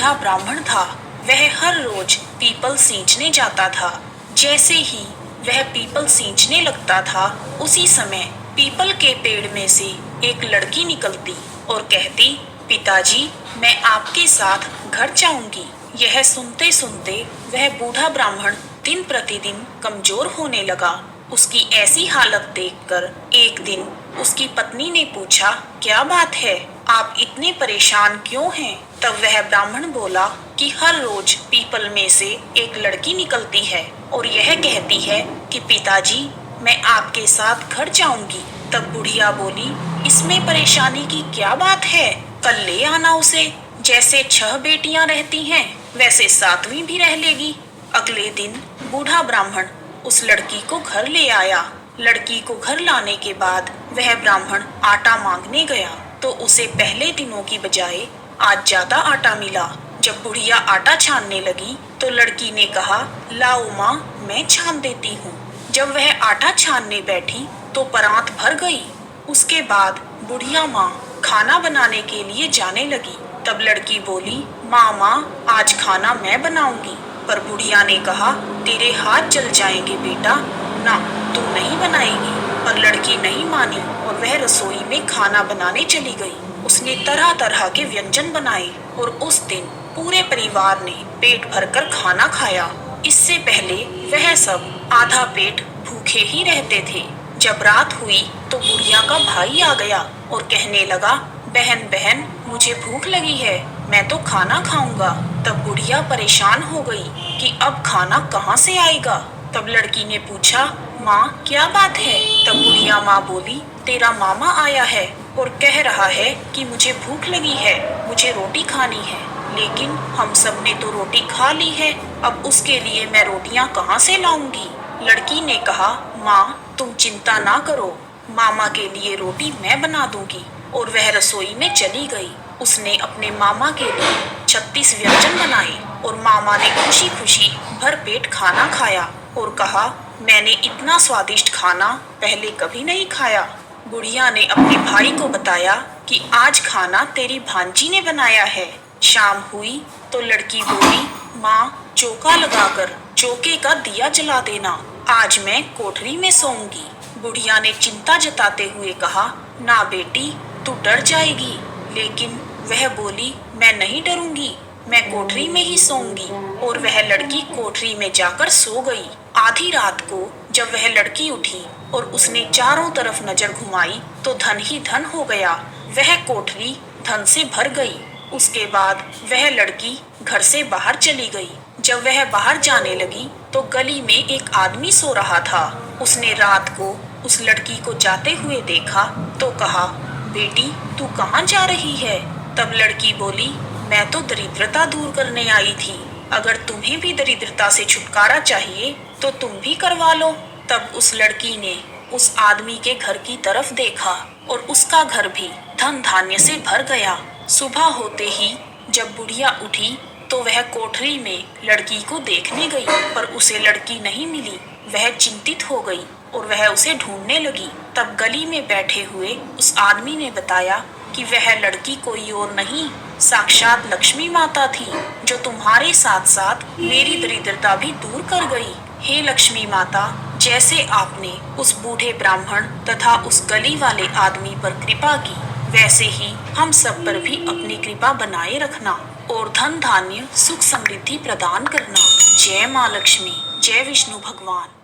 बूढ़ा ब्राह्मण था वह हर रोज पीपल सींचने जाता था। जैसे ही वह पीपल सींचने लगता था उसी समय पीपल के पेड़ में से एक लड़की निकलती और कहती, पिताजी मैं आपके साथ घर जाऊंगी। यह सुनते सुनते वह बूढ़ा ब्राह्मण दिन प्रतिदिन कमजोर होने लगा। उसकी ऐसी हालत देखकर एक दिन उसकी पत्नी ने पूछा, क्या बात है, आप इतने परेशान क्यों हैं? तब वह ब्राह्मण बोला कि हर रोज पीपल में से एक लड़की निकलती है और यह कहती है कि पिताजी मैं आपके साथ घर जाऊंगी। तब बुढ़िया बोली, इसमें परेशानी की क्या बात है, कल ले आना उसे। जैसे 6 बेटियां रहती हैं वैसे 7वीं भी रह लेगी। अगले दिन बूढ़ा ब्राह्मण उस लड़की को घर ले आया। लड़की को घर लाने के बाद वह ब्राह्मण आटा मांगने गया तो उसे पहले दिनों की बजाय आज ज्यादा आटा मिला। जब बुढ़िया आटा छानने लगी तो लड़की ने कहा, लाओ माँ मैं छान देती हूँ। जब वह आटा छानने बैठी तो परात भर गई। उसके बाद बुढ़िया माँ खाना बनाने के लिए जाने लगी। तब लड़की बोली, माँ आज खाना मैं बनाऊंगी। पर बुढ़िया ने कहा, तेरे हाथ जल जाएंगे बेटा, ना तू नहीं बनाएगी। पर लड़की नहीं मानी और वह रसोई में खाना बनाने चली गई। उसने तरह तरह के व्यंजन बनाए और उस दिन पूरे परिवार ने पेट भरकर खाना खाया। इससे पहले वह सब आधा पेट भूखे ही रहते थे। जब रात हुई तो बुढ़िया का भाई आ गया और कहने लगा, बहन बहन मुझे भूख लगी है, मैं तो खाना खाऊंगा। तब बुढ़िया परेशान हो गई कि अब खाना कहाँ से आएगा। तब लड़की ने पूछा, माँ क्या बात है? तब बुढ़िया माँ बोली, तेरा मामा आया है और कह रहा है कि मुझे भूख लगी है, मुझे रोटी खानी है। लेकिन हम सब ने तो रोटी खा ली है, अब उसके लिए मैं रोटियां कहाँ से लाऊंगी? लड़की ने कहा, माँ तुम चिंता ना करो, मामा के लिए रोटी मैं बना दूंगी। और वह रसोई में चली गई। उसने अपने मामा के लिए 36 व्यंजन बनाए और मामा ने खुशी खुशी भर पेट खाना खाया और कहा, मैंने इतना स्वादिष्ट खाना पहले कभी नहीं खाया। बुढ़िया ने अपने भाई को बताया कि आज खाना तेरी भांजी ने बनाया है। शाम हुई तो लड़की बोली, माँ चौका लगाकर चौके का दिया जला देना, आज मैं कोठरी में सोऊंगी। बुढ़िया ने चिंता जताते हुए कहा, ना बेटी तू डर जाएगी। लेकिन वह बोली, मैं नहीं डरूंगी, मैं कोठरी में ही सोऊंगी। और वह लड़की कोठरी में जाकर सो गई। आधी रात को जब वह लड़की उठी और उसने चारों तरफ नजर घुमाई तो धन ही धन हो गया। वह कोठरी धन से भर गई। उसके बाद वह लड़की घर से बाहर चली गई। जब वह बाहर जाने लगी तो गली में एक आदमी सो रहा था। उसने रात को उस लड़की को जाते हुए देखा तो कहा, बेटी तू कहाँ जा रही है? तब लड़की बोली, मैं तो दरिद्रता दूर करने आई थी, अगर तुम्हें भी दरिद्रता से छुटकारा चाहिए तो तुम भी करवा लो। तब उस लड़की ने उस आदमी के घर की तरफ देखा और उसका घर भी धन धान्य से भर गया। सुबह होते ही जब बुढ़िया उठी तो वह कोठरी में लड़की को देखने गई, पर उसे लड़की नहीं मिली। वह चिंतित हो गई और वह उसे ढूंढने लगी। तब गली में बैठे हुए उस आदमी ने बताया कि वह लड़की कोई और नहीं, साक्षात लक्ष्मी माता थी, जो तुम्हारे साथ साथ मेरी दरिद्रता भी दूर कर गई। हे लक्ष्मी माता, जैसे आपने उस बूढ़े ब्राह्मण तथा उस गली वाले आदमी पर कृपा की, वैसे ही हम सब पर भी अपनी कृपा बनाए रखना और धन धान्य सुख समृद्धि प्रदान करना। जय माँ लक्ष्मी, जय विष्णु भगवान।